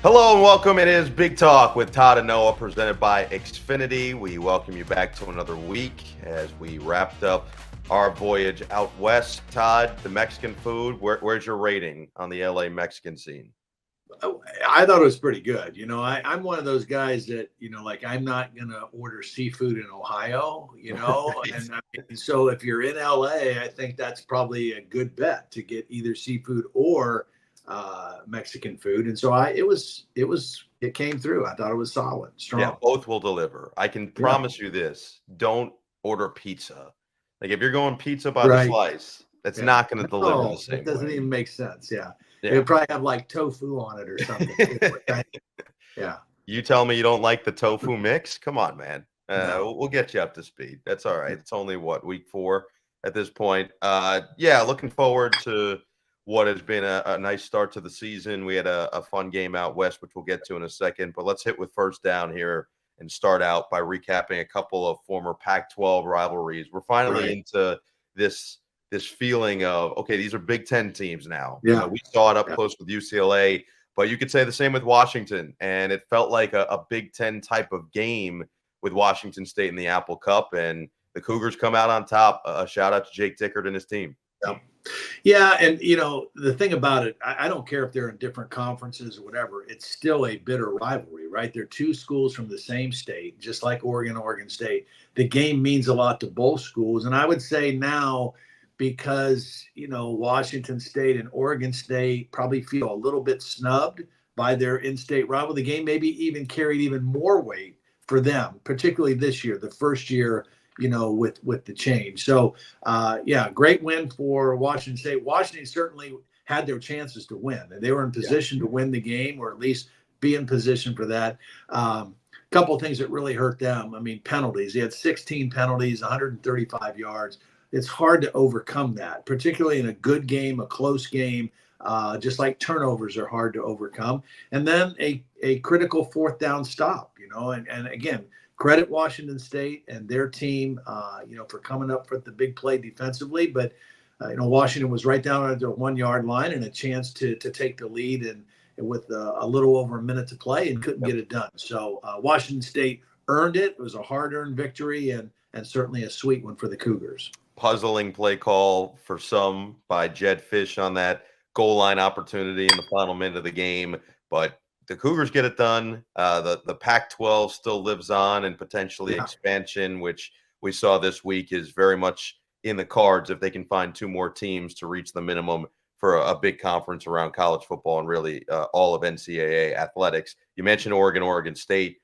Hello and welcome. It is Big Talk with Todd and Noah, presented by Xfinity. We welcome you back to another week as we wrapped up our voyage out west. Todd, the Mexican food, where's your rating on the LA Mexican scene? I thought it was pretty good. I'm one of those guys that, like I'm not going to order seafood in Ohio, Right. and so if you're in LA, I think that's probably a good bet to get either seafood or Mexican food. And so it came through. I thought it was solid, strong. Yeah, both will deliver. I can promise you this. Don't order pizza. Like if you're going pizza by the slice, that's not going to deliver the same It doesn't way. even make sense. Yeah. Yeah. It'll probably have like tofu on it or something. Yeah. You tell me you don't like the tofu mix? Come on, man. No. We'll get you up to speed. That's all right. It's only week 4 at this point. Yeah, looking forward to what has been a nice start to the season. We had a fun game out west, which we'll get to in a second. But let's hit with first down here and start out by recapping a couple of former Pac-12 rivalries. We're finally into this feeling of, okay, these are Big Ten teams now. Yeah. We saw it up close with UCLA. But you could say the same with Washington, and it felt like a Big Ten type of game with Washington State in the Apple Cup, and the Cougars come out on top. A shout out to Jake Dickert and his team. Yeah, and the thing about it, I don't care if they're in different conferences or whatever. It's still a bitter rivalry, right? They're two schools from the same state, just like Oregon State. The game means a lot to both schools, and I would say now, because Washington State and Oregon State probably feel a little bit snubbed by their in-state rival, the game maybe even carried even more weight for them, particularly this year, the first year, with the change. So great win for Washington State. Washington certainly had their chances to win, and they were in position to win the game, or at least be in position for that. Couple of things that really hurt them. I mean, penalties. They had 16 penalties, 135 yards. It's hard to overcome that, particularly in a good game, a close game, just like turnovers are hard to overcome. And then a critical fourth down stop, and again, credit Washington State and their team, for coming up with the big play defensively. But, Washington was right down at their 1 yard line and a chance to take the lead and with a little over a minute to play and couldn't get it done. So Washington State earned it. It was a hard-earned victory and certainly a sweet one for the Cougars. Puzzling play call for some by Jed Fish on that goal line opportunity in the final minute of the game, but the Cougars get it done. The Pac-12 still lives on, and potentially expansion, which we saw this week, is very much in the cards if they can find 2 more teams to reach the minimum for a big conference around college football and really all of NCAA athletics. You mentioned Oregon State.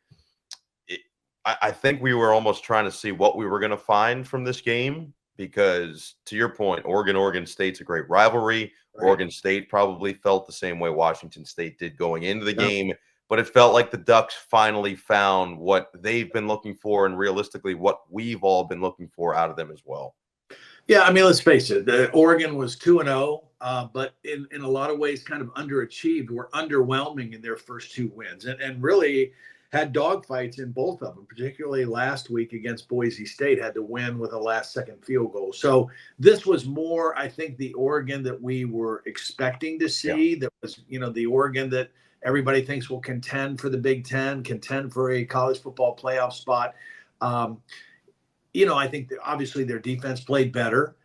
I think we were almost trying to see what we were going to find from this game, because to your point, Oregon State's a great rivalry. Right. Oregon State probably felt the same way Washington State did going into the game, but it felt like the Ducks finally found what they've been looking for, and realistically what we've all been looking for out of them as well. Yeah, I mean, let's face it. Oregon was 2-0, but in a lot of ways kind of underachieved, were underwhelming in their first 2 wins, and really had dogfights in both of them, particularly last week against Boise State, had to win with a last-second field goal. So this was more, I think, the Oregon that we were expecting to see. That was, the Oregon that everybody thinks will contend for the Big Ten, contend for a college football playoff spot. I think that obviously their defense played better.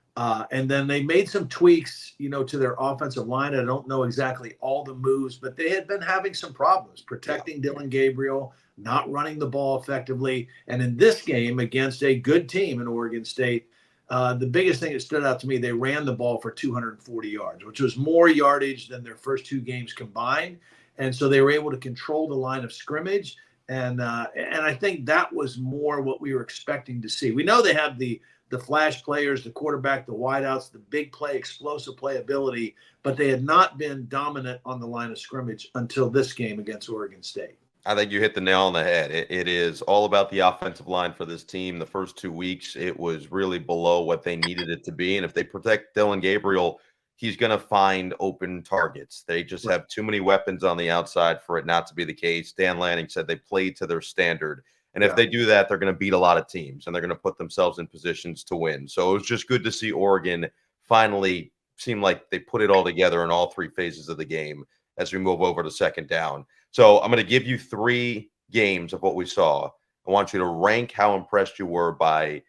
And then they made some tweaks, to their offensive line. I don't know exactly all the moves, but they had been having some problems protecting Dylan Gabriel, not running the ball effectively. And in this game against a good team in Oregon State, the biggest thing that stood out to me, they ran the ball for 240 yards, which was more yardage than their first 2 games combined. And so they were able to control the line of scrimmage. And I think that was more what we were expecting to see. We know they have the flash players, the quarterback, the wideouts, the big play, explosive play ability, but they had not been dominant on the line of scrimmage until this game against Oregon State. I think you hit the nail on the head. It is all about the offensive line for this team. The first 2 weeks, it was really below what they needed it to be. And if they protect Dylan Gabriel, he's going to find open targets. They just have too many weapons on the outside for it not to be the case. Dan Lanning said they played to their standard. And if they do that, they're going to beat a lot of teams, and they're going to put themselves in positions to win. So it was just good to see Oregon finally seem like they put it all together in all 3 phases of the game. as we move over to second down. So I'm going to give you 3 games of what we saw. I want you to rank how impressed you were by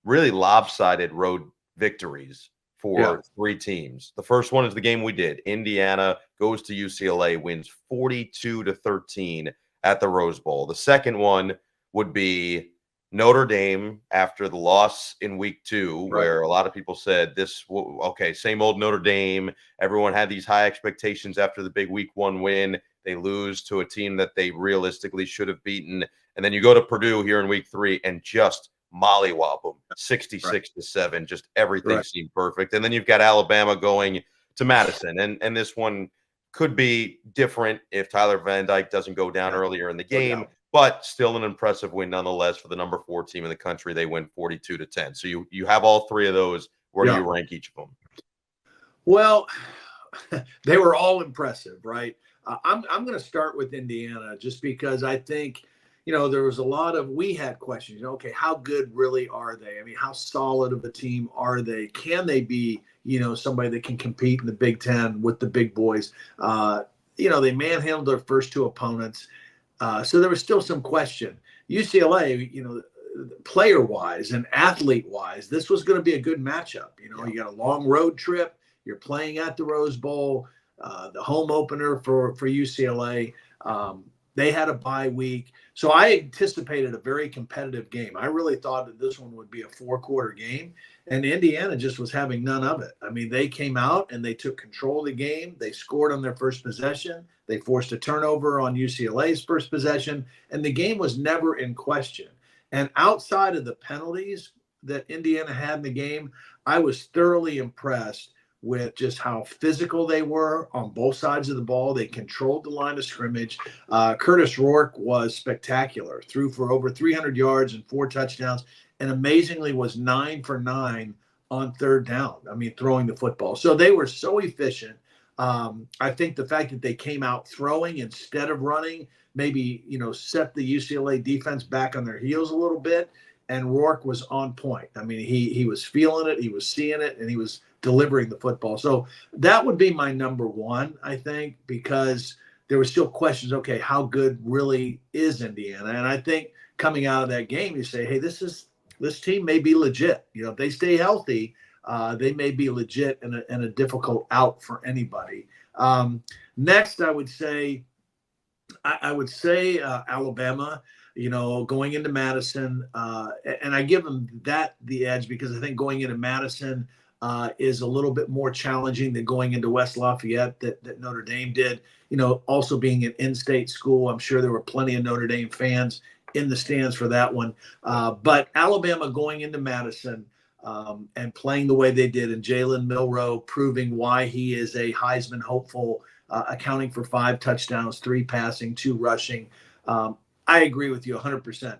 really lopsided road victories for 3 teams. The first one is the game we did. Indiana goes to UCLA, wins 42-13 at the Rose Bowl. The second one would be Notre Dame after the loss in week 2, where a lot of people said same old Notre Dame. Everyone had these high expectations after the big week 1 win. They lose to a team that they realistically should have beaten. And then you go to Purdue here in week 3 and just mollywop them 66-7. Just everything seemed perfect. And then you've got Alabama going to Madison. And this one could be different if Tyler Van Dyke doesn't go down earlier in the game, but still an impressive win nonetheless for the number 4 team in the country. They win 42-10. So you have all 3 of those. Where do you rank each of them? Well, they were all impressive, right? I'm going to start with Indiana just because I think, there was a lot of, we had questions, okay, how good really are they? I mean, how solid of a team are they? Can they be, somebody that can compete in the Big Ten with the big boys? They manhandled their first 2 opponents. So there was still some question. UCLA, player-wise and athlete-wise, this was going to be a good matchup. You got a long road trip. You're playing at the Rose Bowl, the home opener for UCLA. They had a bye week. So I anticipated a very competitive game. I really thought that this one would be a 4-quarter game, and Indiana just was having none of it. I mean, they came out and they took control of the game. They scored on their first possession. They forced a turnover on UCLA's first possession, and the game was never in question. And outside of the penalties that Indiana had in the game, I was thoroughly impressed with just how physical they were on both sides of the ball. They controlled the line of scrimmage. Curtis Rourke was spectacular, threw for over 300 yards and 4 touchdowns, and amazingly was 9 for 9 on third down. I mean, throwing the football. So they were so efficient. I think the fact that they came out throwing instead of running maybe, set the UCLA defense back on their heels a little bit. And Rourke was on point. I mean, he was feeling it, he was seeing it, and he was delivering the football. So that would be my number 1, I think, because there were still questions. Okay, how good really is Indiana? And I think coming out of that game, you say, hey, this team may be legit. If they stay healthy, they may be legit and a difficult out for anybody. Next, I would say Alabama. Going into Madison, and I give them the edge because I think going into Madison is a little bit more challenging than going into West Lafayette that Notre Dame did. Also being an in-state school, I'm sure there were plenty of Notre Dame fans in the stands for that one. But Alabama going into Madison and playing the way they did, and Jalen Milroe proving why he is a Heisman hopeful, accounting for 5 touchdowns, 3 passing, 2 rushing. I agree with you 100%.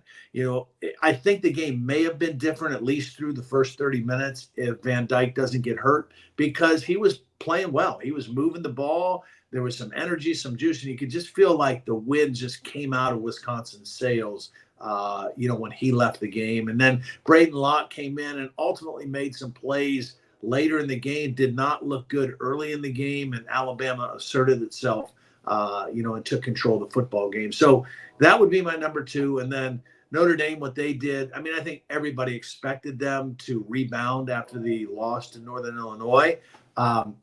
I think the game may have been different, at least through the first 30 minutes, if Van Dyke doesn't get hurt, because he was playing well. He was moving the ball. There was some energy, some juice, and you could just feel like the wind just came out of Wisconsin's sails, when he left the game. And then Braden Locke came in and ultimately made some plays later in the game, did not look good early in the game, and Alabama asserted itself, and took control of the football game. So that would be my number 2. And then Notre Dame, what they did, I mean, I think everybody expected them to rebound after the loss to Northern Illinois. The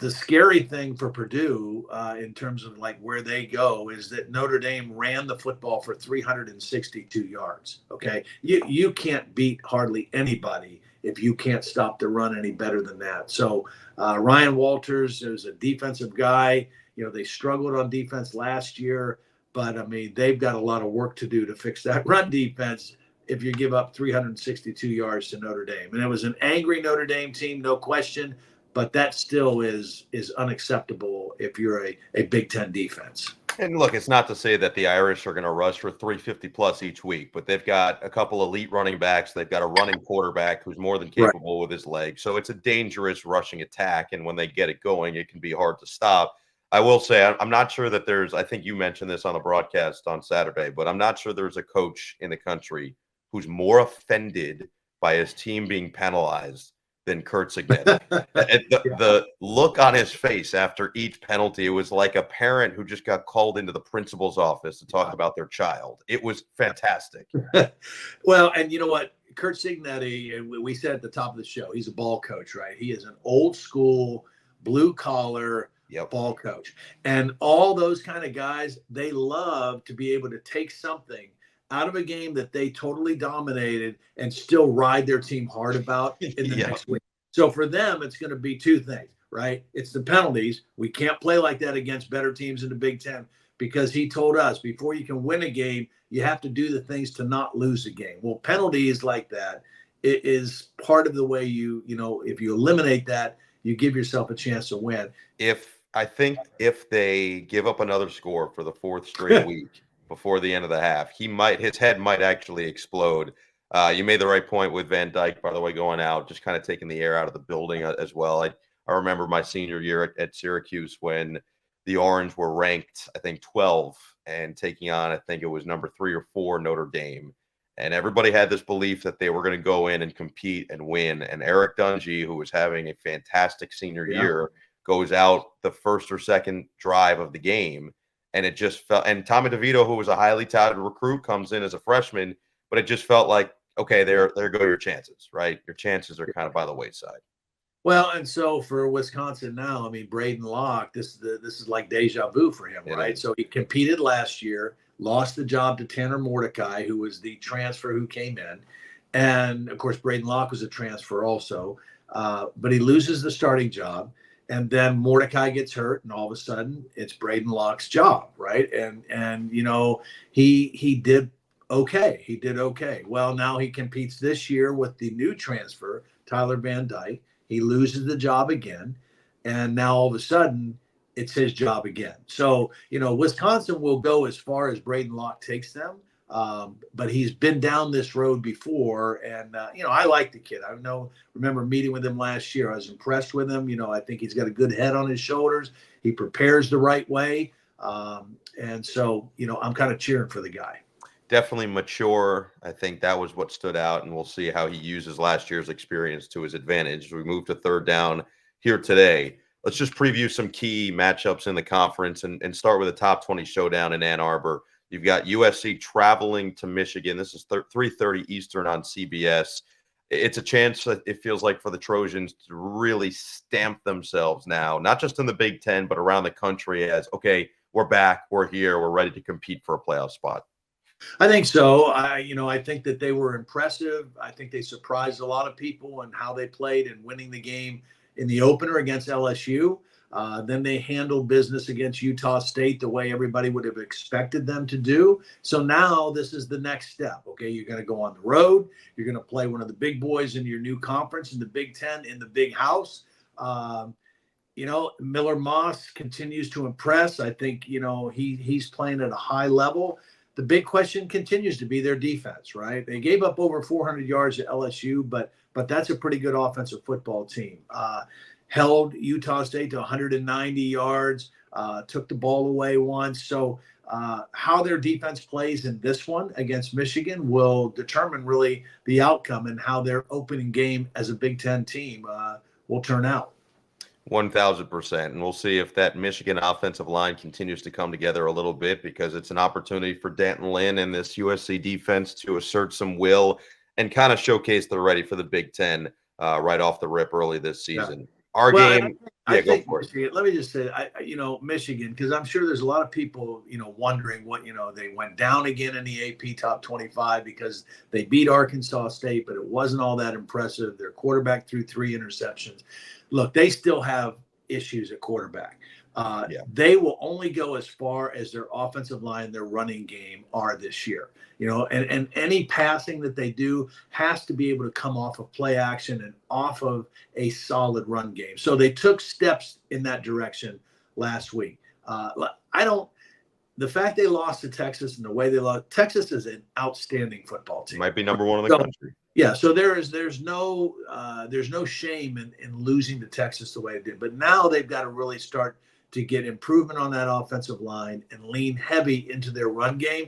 scary thing for Purdue in terms of like where they go is that Notre Dame ran the football for 362 yards. Okay. You can't beat hardly anybody if you can't stop the run any better than that. So Ryan Walters is a defensive guy. They struggled on defense last year, but I mean, they've got a lot of work to do to fix that run defense if you give up 362 yards to Notre Dame. And it was an angry Notre Dame team, no question, but that still is unacceptable if you're a Big Ten defense. And look, it's not to say that the Irish are going to rush for 350 plus each week, but they've got a couple elite running backs. They've got a running quarterback who's more than capable with his legs. So it's a dangerous rushing attack. And when they get it going, it can be hard to stop. I will say, I'm not sure that I think you mentioned this on the broadcast on Saturday, but I'm not sure there's a coach in the country who's more offended by his team being penalized than Kurtzigan. The look on his face after each penalty, it was like a parent who just got called into the principal's office to talk about their child. It was fantastic. Well, and you know what? Kurt Signetti, we said at the top of the show, he's a ball coach, right? He is an old school, blue collar ball coach. And all those kind of guys, they love to be able to take something out of a game that they totally dominated and still ride their team hard about in the next week. So for them, it's going to be two things, right? It's the penalties. We can't play like that against better teams in the Big Ten, because he told us before you can win a game, you have to do the things to not lose a game. Well, penalties like that, it is part of the way if you eliminate that, you give yourself a chance to win. I think if they give up another score for the fourth straight week before the end of the half, his head might actually explode. You made the right point with Van Dyke, by the way, going out, just kind of taking the air out of the building as well. I remember my senior year at Syracuse when the Orange were ranked, I think, 12 and taking on, I think it was number 3 or 4 Notre Dame. And everybody had this belief that they were going to go in and compete and win. And Eric Dungy, who was having a fantastic senior year, goes out the first or second drive of the game. And it just felt, and Tommy DeVito, who was a highly touted recruit, comes in as a freshman, but it just felt like, okay, there go your chances, right? Your chances are kind of by the wayside. Well, and so for Wisconsin now, I mean, Braden Locke, this is like deja vu for him, right? So he competed last year, lost the job to Tanner Mordecai, who was the transfer who came in. And, of course, Braden Locke was a transfer also. But he loses the starting job. And then Mordecai gets hurt, and all of a sudden it's Braden Locke's job, right? And he did okay. He did okay. Well, now he competes this year with the new transfer, Tyler Van Dyke. He loses the job again, and now all of a sudden it's his job again. So, Wisconsin will go as far as Braden Locke takes them, but he's been down this road before, and, I like the kid. Remember meeting with him last year. I was impressed with him. I think he's got a good head on his shoulders. He prepares the right way, and so, I'm kind of cheering for the guy. Definitely mature. I think that was what stood out, and we'll see how he uses last year's experience to his advantage. We move to third down here today. Let's just preview some key matchups in the conference and start with a top 20 showdown in Ann Arbor. You've got USC traveling to Michigan. This is 3:30 Eastern on CBS. It's a chance, it feels like, for the Trojans to really stamp themselves now, not just in the Big Ten, but around the country as, okay, we're back, we're here, we're ready to compete for a playoff spot. I think so. I think that they were impressive. I think they surprised a lot of people in how they played and winning the game in the opener against LSU. Then they handled business against Utah State the way everybody would have expected them to do. So now this is the next step. Okay, you're going to go on the road. You're going to play one of the big boys in your new conference in the Big Ten in the big house. Miller Moss continues to impress. I think, he's playing at a high level. The big question continues to be their defense, right? They gave up over 400 yards to LSU, but that's a pretty good offensive football team. Held Utah State to 190 yards, took the ball away once. So how their defense plays in this one against Michigan will determine really the outcome and how their opening game as a Big Ten team will turn out. 1,000%. And we'll see if that Michigan offensive line continues to come together a little bit, because it's an opportunity for Danton Lynn and this USC defense to assert some will and kind of showcase they're ready for the Big Ten right off the rip early this season. Yeah. Our game. Go for it. Michigan, let me just say, Michigan, because I'm sure there's a lot of people, wondering what, they went down again in the AP top 25 because they beat Arkansas State, but it wasn't all that impressive. Their quarterback threw 3 interceptions. Look, they still have issues at quarterback. They will only go as far as their offensive line, their running game are this year. And any passing that they do has to be able to come off of play action and off of a solid run game. So they took steps in that direction last week. The fact they lost to Texas and the way they lost, Texas is an outstanding football team. Might be number 1 in the country. Yeah, so there's no shame in losing to Texas the way it did. But now they've got to really start to get improvement on that offensive line and lean heavy into their run game.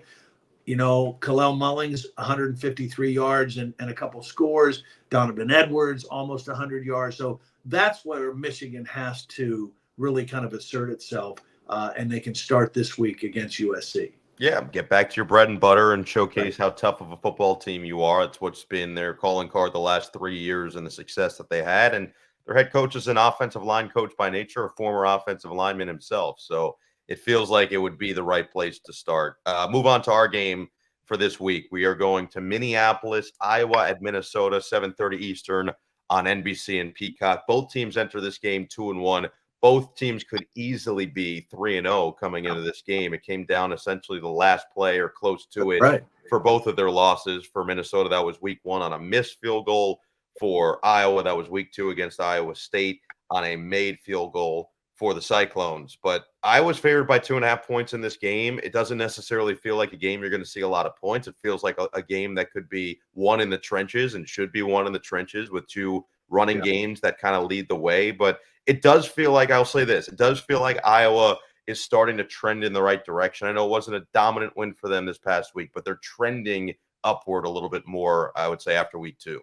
Kalel Mullings, 153 yards and a couple scores. Donovan Edwards, almost 100 yards. So that's where Michigan has to really kind of assert itself, and they can start this week against USC. Yeah, get back to your bread and butter and showcase Right. how tough of a football team you are. It's what's been their calling card the last 3 years and the success that they had. And their head coach is an offensive line coach by nature, a former offensive lineman himself. So it feels like it would be the right place to start. Move on to our game for this week. We are going to Minneapolis, Iowa at Minnesota, 7:30 Eastern on NBC and Peacock. Both teams enter this game 2-1. Both teams could easily be 3-0 coming into this game. It came down essentially the last play or close to it Right. for both of their losses. For Minnesota, that was week 1 on a missed field goal. For Iowa, that was week 2 against Iowa State on a made field goal for the Cyclones. But Iowa's favored by 2.5 points in this game. It doesn't necessarily feel like a game you're going to see a lot of points. It feels like a game that could be won in the trenches and should be won in the trenches with two running games that kind of lead the way. But it does feel like, I'll say this, it does feel like Iowa is starting to trend in the right direction. I know it wasn't a dominant win for them this past week, but they're trending upward a little bit more, I would say, after week 2.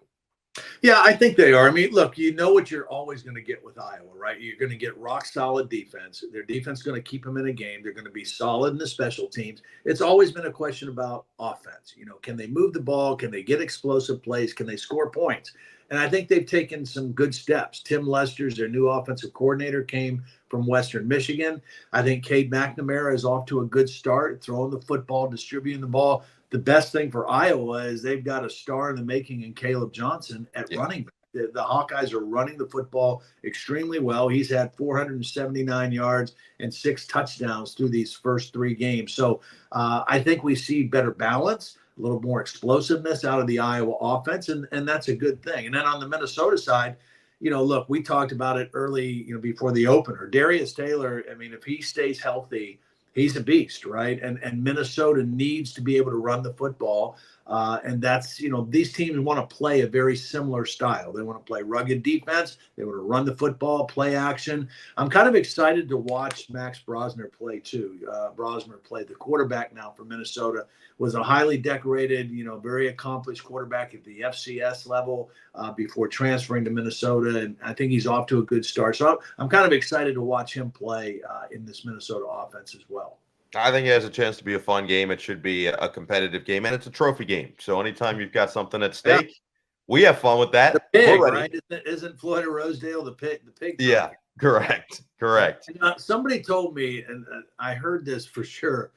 Yeah, I think they are. I mean, look, what you're always going to get with Iowa, right? You're going to get rock solid defense. Their defense is going to keep them in a game. They're going to be solid in the special teams. It's always been a question about offense. Can they move the ball? Can they get explosive plays? Can they score points? And I think they've taken some good steps. Tim Lester's their new offensive coordinator, came from Western Michigan. I think Cade McNamara is off to a good start, throwing the football, distributing the ball. The best thing for Iowa is they've got a star in the making in Caleb Johnson at running back. The Hawkeyes are running the football extremely well. He's had 479 yards and 6 touchdowns through these first 3 games. So I think we see better balance, a little more explosiveness out of the Iowa offense, and that's a good thing. And then on the Minnesota side, look, we talked about it early, before the opener. Darius Taylor, I mean, if he stays healthy, he's a beast, right? And Minnesota needs to be able to run the football. And that's, these teams want to play a very similar style. They want to play rugged defense. They want to run the football, play action. I'm kind of excited to watch Max Brosner play too. Brosner played the quarterback now for Minnesota, was a highly decorated, very accomplished quarterback at the FCS level before transferring to Minnesota. And I think he's off to a good start. So I'm kind of excited to watch him play in this Minnesota offense as well. I think it has a chance to be a fun game. It should be a competitive game, and it's a trophy game. So anytime you've got something at stake, we have fun with that. The pig, right? Isn't Florida Rosedale the pig? The pig. Yeah, correct. And, somebody told me, and I heard this for sure,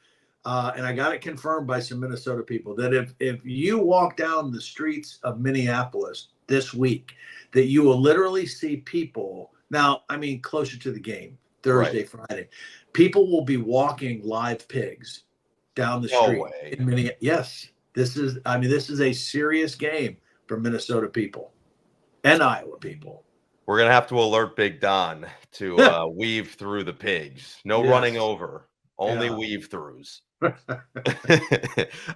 and I got it confirmed by some Minnesota people, that if you walk down the streets of Minneapolis this week, that you will literally see people. Now, I mean, closer to the game, Thursday, Friday, people will be walking live pigs down the street. No way. In Minneapolis. Yes, this is a serious game for Minnesota people and Iowa people. We're going to have to alert Big Don to weave through the pigs. No running over, only weave throughs.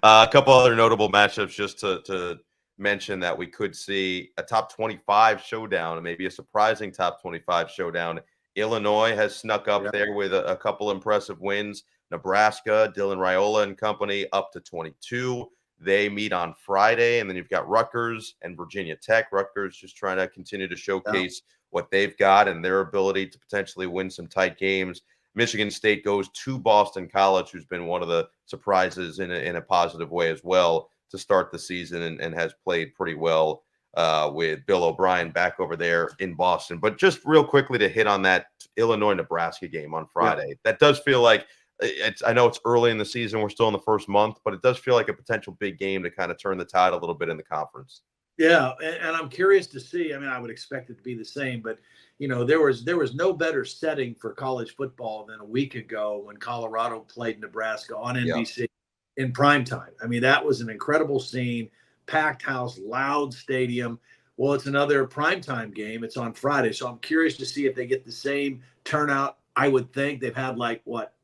A couple other notable matchups just to mention that we could see a top 25 showdown and maybe a surprising top 25 showdown. Illinois has snuck up there with a couple impressive wins. Nebraska, Dylan Raiola and company up to 22. They meet on Friday, and then you've got Rutgers and Virginia Tech. Rutgers just trying to continue to showcase what they've got and their ability to potentially win some tight games. Michigan State goes to Boston College, who's been one of the surprises in a positive way as well to start the season and has played pretty well with Bill O'Brien back over there in Boston. But just real quickly to hit on that Illinois-Nebraska game on Friday, that does feel like I know it's early in the season. We're still in the first month, but it does feel like a potential big game to kind of turn the tide a little bit in the conference. Yeah, and I'm curious to see. I mean, I would expect it to be the same, but there was no better setting for college football than a week ago when Colorado played Nebraska on NBC in prime time. I mean, that was an incredible scene, packed house, loud stadium. Well, it's another primetime game. It's on Friday, so I'm curious to see if they get the same turnout. I would think they've had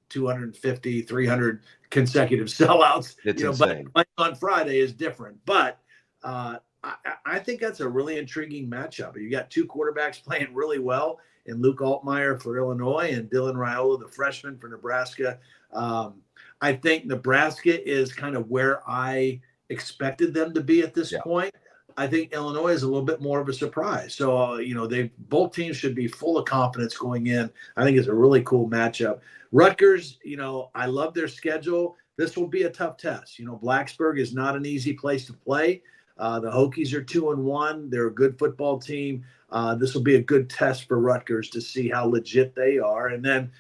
250, 300 consecutive sellouts. It's insane. But on Friday is different. But I think that's a really intriguing matchup. You got two quarterbacks playing really well, and Luke Altmyer for Illinois and Dylan Raiola, the freshman for Nebraska. I think Nebraska is kind of where I expected them to be at this point. I think Illinois is a little bit more of a surprise. So, they both teams should be full of confidence going in. I think it's a really cool matchup. Rutgers, I love their schedule. This will be a tough test. Blacksburg is not an easy place to play. The Hokies are 2-1. They're a good football team. This will be a good test for Rutgers to see how legit they are. And then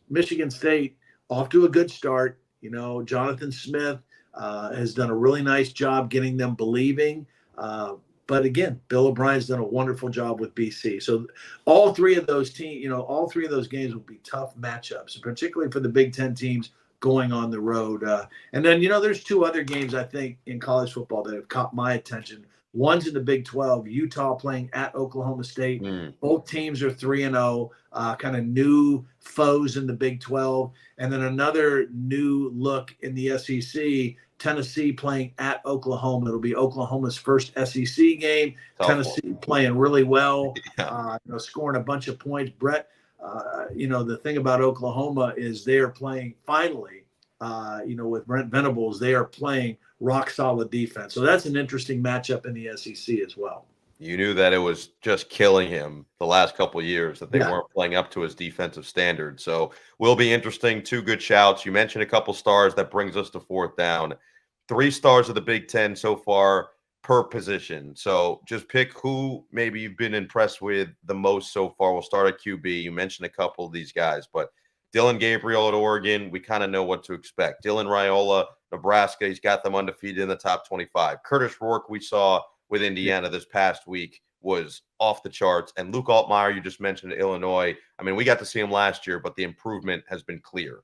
Michigan State off to a good start. Jonathan Smith has done a really nice job getting them believing. But again, Bill O'Brien's done a wonderful job with BC. So all three of those teams, all three of those games will be tough matchups, particularly for the Big Ten teams going on the road. And then, there's two other games, I think, in college football that have caught my attention. One's in the Big 12, Utah playing at Oklahoma State. Both teams are 3-0, kind of new foes in the Big 12. And then another new look in the SEC, Tennessee playing at Oklahoma. It'll be Oklahoma's first SEC game. Tennessee playing really well, scoring a bunch of points. Brett, the thing about Oklahoma is they are playing finally, with Brent Venables, they are playing rock solid defense. So that's an interesting matchup in the SEC as well. You knew that it was just killing him the last couple of years that they weren't playing up to his defensive standard. So will be interesting. Two good shouts. You mentioned a couple stars. That brings us to fourth down. 3 stars of the Big Ten so far per position. So just pick who maybe you've been impressed with the most so far. We'll start at QB. You mentioned a couple of these guys, but Dylan Gabriel at Oregon, we kind of know what to expect. Dylan Raiola, Nebraska, he's got them undefeated in the top 25. Curtis Rourke, we saw with Indiana this past week, was off the charts. And Luke Altmyer, you just mentioned Illinois. I mean, we got to see him last year, but the improvement has been clear.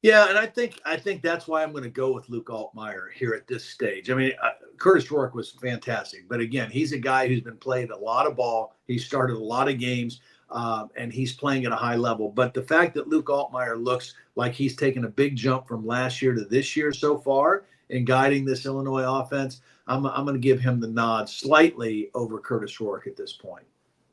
Yeah, and I think that's why I'm going to go with Luke Altmyer here at this stage. I mean, Curtis Rourke was fantastic, but again, he's a guy who's been playing a lot of ball. He started a lot of games, and he's playing at a high level. But the fact that Luke Altmyer looks like he's taken a big jump from last year to this year so far in guiding this Illinois offense, I'm going to give him the nod slightly over Curtis Rourke at this point.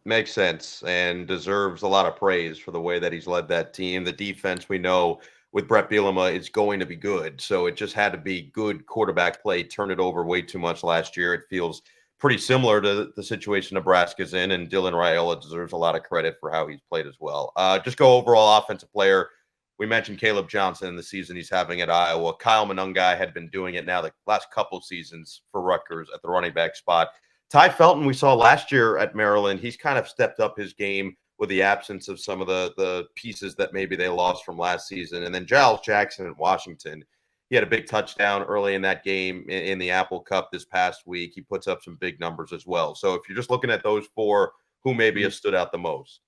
Makes sense and deserves a lot of praise for the way that he's led that team. The defense, we know, with Brett Bielema is going to be good. So it just had to be good quarterback play. Turned it over way too much last year. It feels pretty similar to the situation Nebraska's in, and Dylan Raiola deserves a lot of credit for how he's played as well. Just go overall offensive player. We mentioned Caleb Johnson in the season he's having at Iowa. Kyle Monangai had been doing it now the last couple of seasons for Rutgers at the running back spot. Ty Felton we saw last year at Maryland. He's kind of stepped up his game with the absence of some of the pieces that maybe they lost from last season. And then Giles Jackson in Washington, he had a big touchdown early in that game in the Apple Cup this past week. He puts up some big numbers as well. So if you're just looking at those 4, who maybe has stood out the most?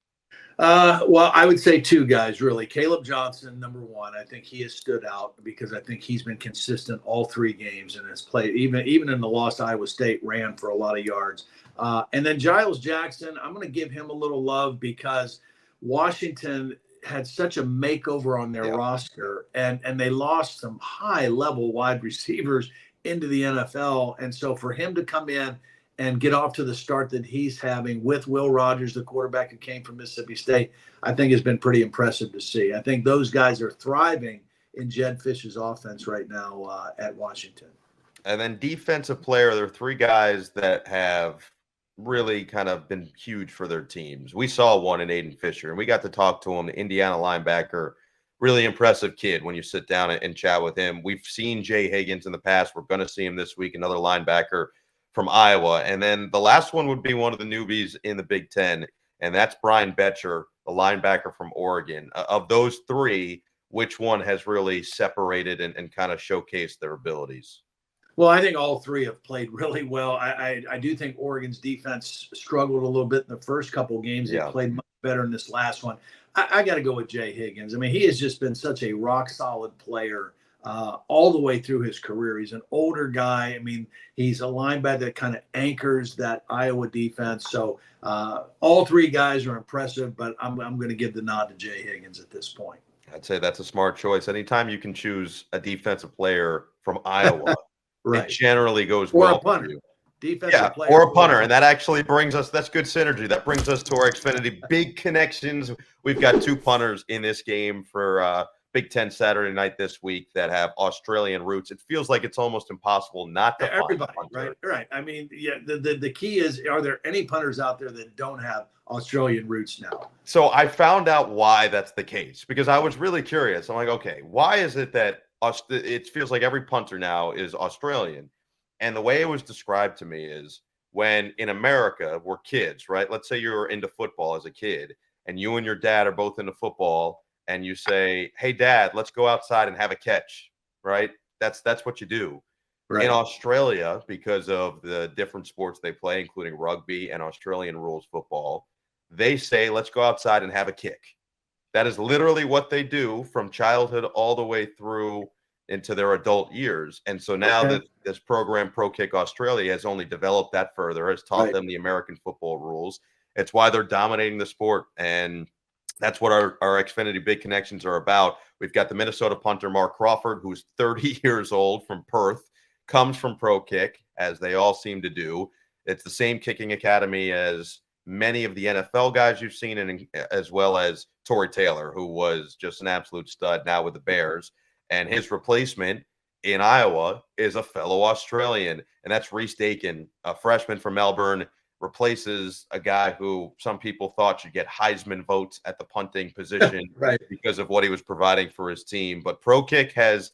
Well, I would say 2 guys, really. Caleb Johnson, number 1. I think he has stood out because I think he's been consistent all 3 games and has played, even in the loss to Iowa State, ran for a lot of yards. And then Giles Jackson, I'm going to give him a little love because Washington had such a makeover on their roster, and they lost some high-level wide receivers into the NFL. And so for him to come in and get off to the start that he's having with Will Rogers, the quarterback who came from Mississippi State, I think has been pretty impressive to see. I think those guys are thriving in Jed Fish's offense right now at Washington. And then defensive player, there are 3 guys that have really kind of been huge for their teams. We saw one in Aiden Fisher, and we got to talk to him, the Indiana linebacker. Really impressive kid when you sit down and chat with him. We've seen Jay Higgins in the past. We're going to see him this week, another linebacker from Iowa. And then the last one would be one of the newbies in the Big Ten, and that's Brian Betcher, the linebacker from Oregon. Of those 3, which one has really separated and kind of showcased their abilities? Well, I think all 3 have played really well. I do think Oregon's defense struggled a little bit in the first couple of games. They played much better in this last one. I got to go with Jay Higgins. I mean, he has just been such a rock-solid player all the way through his career. He's an older guy. I mean, he's a linebacker that kind of anchors that Iowa defense. So all 3 guys are impressive, but I'm going to give the nod to Jay Higgins at this point. I'd say that's a smart choice. Anytime you can choose a defensive player from Iowa, it generally goes well for you. Defensive player. Or a punter. And that actually brings us, that's good synergy. That brings us to our Xfinity big connections. We've got 2 punters in this game for Big Ten Saturday night this week that have Australian roots. It feels like it's almost impossible not to Everybody, find a punter. right. I mean, yeah, the key is, are there any punters out there that don't have Australian roots now? So I found out why that's the case, because I was really curious. I'm like, okay, why is it that it feels like every punter now is Australian? And the way it was described to me is, when in America we're kids, right? Let's say you're into football as a kid and you and your dad are both into football, and you say, "Hey dad, let's go outside and have a catch." Right? That's what you do. In Right. Australia, because of the different sports they play, including rugby and Australian rules football, they say, "Let's go outside and have a kick." That is literally what they do from childhood all the way through into their adult years. And so now that this program, Pro Kick Australia, has only developed that further, has taught them the American football rules. It's why they're dominating the sport. And that's what our Xfinity Big Connections are about. We've got the Minnesota punter, Mark Crawford, who's 30 years old, from Perth, comes from Pro Kick, as they all seem to do. It's the same kicking academy as many of the NFL guys you've seen, and as well as Torrey Taylor, who was just an absolute stud now with the Bears. And his replacement in Iowa is a fellow Australian, and that's Reese Dakin, a freshman from Melbourne, replaces a guy who some people thought should get Heisman votes at the punting position because of what he was providing for his team. But Pro Kick has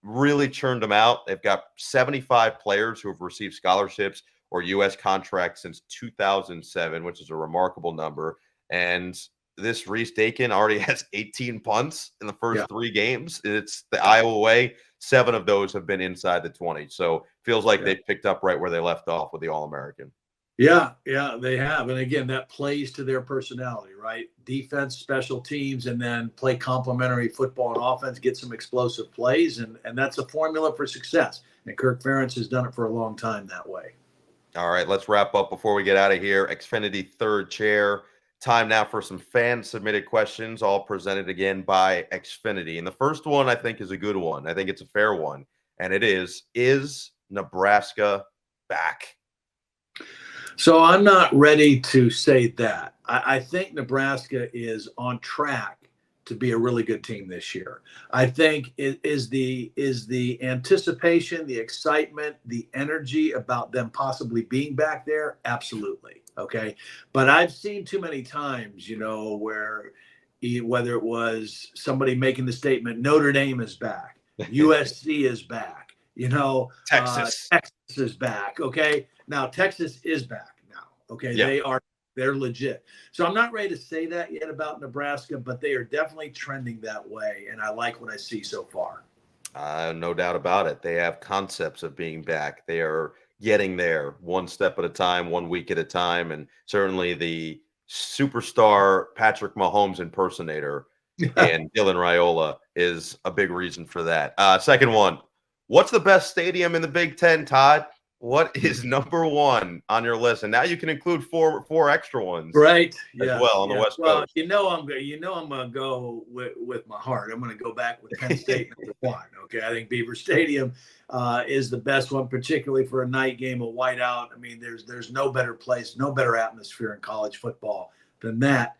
really churned them out. They've got 75 players who have received scholarships or U.S. contracts since 2007, which is a remarkable number. And this Reese Dakin already has 18 punts in the first 3 games. It's the Iowa way. 7 of those have been inside the 20. So feels like they picked up right where they left off with the All-American. Yeah, they have. And again, that plays to their personality, right? Defense, special teams, and then play complementary football and offense, get some explosive plays. And that's a formula for success. And Kirk Ferentz has done it for a long time that way. All right, let's wrap up before we get out of here. Xfinity third chair. Time now for some fan-submitted questions, all presented again by Xfinity. And the first one, I think, is a good one. I think it's a fair one. And it is Nebraska back? So I'm not ready to say that. I think Nebraska is on track to be a really good team this year. I think it is the anticipation, the excitement, the energy about them possibly being back there. Absolutely. Okay. But I've seen too many times, where whether it was somebody making the statement, Notre Dame is back, USC is back, Texas is back. Okay. Now Texas is back now. Okay. Yeah. They're legit. So I'm not ready to say that yet about Nebraska, but they are definitely trending that way. And I like what I see so far. No doubt about it. They have concepts of being back. They are getting there one step at a time, 1 week at a time. And certainly the superstar Patrick Mahomes impersonator and Dylan Raiola is a big reason for that. Second one, what's the best stadium in the Big Ten, Todd? What is number 1 on your list? And now you can include four extra ones, right? As well on the West Coast. I'm gonna go with my heart. I'm gonna go back with Penn State number 1. Okay, I think Beaver Stadium is the best one, particularly for a night game, a whiteout. I mean, there's no better place, no better atmosphere in college football than that.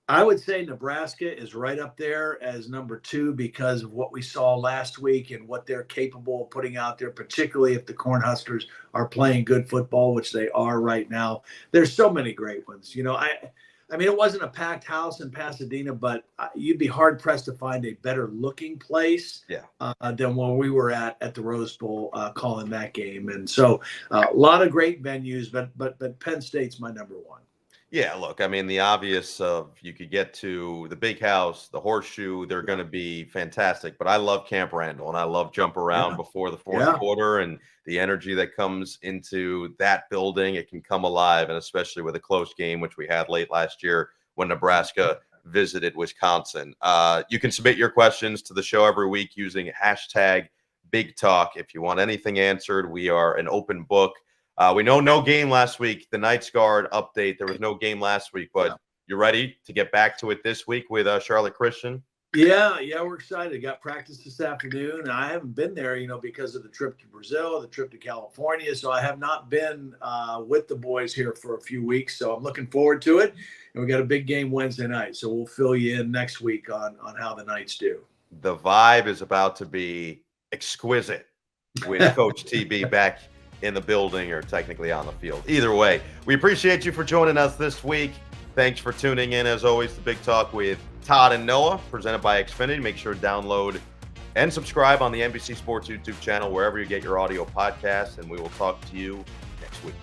I would say Nebraska is right up there as number 2 because of what we saw last week and what they're capable of putting out there, particularly if the Cornhuskers are playing good football, which they are right now. There's so many great ones. I mean, it wasn't a packed house in Pasadena, but you'd be hard pressed to find a better looking place than when we were at the Rose Bowl calling that game. And so a lot of great venues, but Penn State's my number 1. Yeah, look, I mean, the obvious of you could get to the Big House, the Horseshoe, they're going to be fantastic. But I love Camp Randall, and I love Jump Around before the fourth quarter, and the energy that comes into that building. It can come alive, and especially with a close game, which we had late last year when Nebraska visited Wisconsin. You can submit your questions to the show every week using hashtag Big Talk. If you want anything answered, we are an open book. We know no game last week. The Knights Guard update. There was no game last week, but you ready to get back to it this week with Charlotte Christian? Yeah, we're excited. Got practice this afternoon. I haven't been there, because of the trip to Brazil, the trip to California. So I have not been with the boys here for a few weeks. So I'm looking forward to it. And we got a big game Wednesday night. So we'll fill you in next week on how the Knights do. The vibe is about to be exquisite with Coach TB back in the building, or technically on the field. Either way, we appreciate you for joining us this week. Thanks for tuning in. As always, the Big Talk with Todd and Noah, presented by Xfinity. Make sure to download and subscribe on the NBC Sports YouTube channel, wherever you get your audio podcasts, and we will talk to you next week.